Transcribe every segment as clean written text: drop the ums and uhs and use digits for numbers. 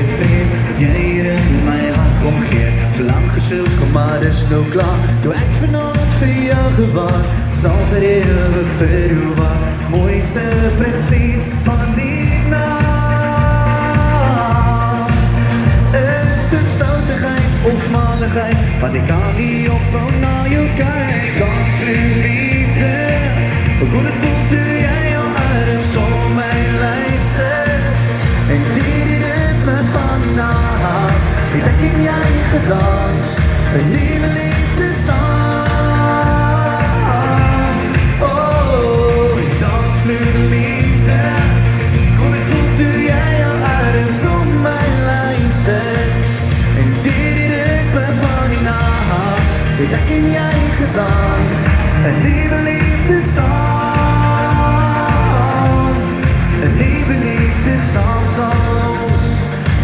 het breed dat jy hier in my hart kom gee. So lang gesoek, maar dis nou klaar. Toe ek vanavond vir jou gewaar, sal vir ewig vir jou waar. Mooiste prinses van die nacht. Is dit stoutigheid of maligheid, want ek kan nie ophou na jou kyk. Dans vir liefde, hoe dit voel toe jy jou arms om my lyf sit. En die ritme van die nacht, het ek en jy gedans, 'n nuwe liefdesang. Oh, dans vir liefde, hoe dit voel toe jy jou arms om my lyf sit. En die ritme van die nacht, het ek en jy gedans, 'n nuwe liefdesang. 'n nuwe liefdesang sal ons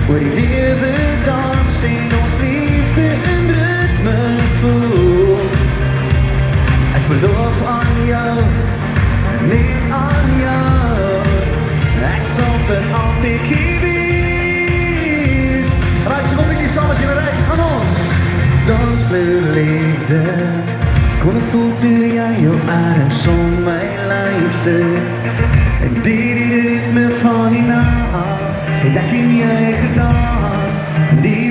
oor die lewe dans en ons liefde in ritme voel. Ek beloof aan jou, neem aan jou, ek sal vir altyd hier wees. Raak so bietjie saam as jy bereid, aan ons. Dans vir liefde, kon ek voel toe jy jou arms om my lyf sit. En die ritme van die nacht, het ek en jy gedans, die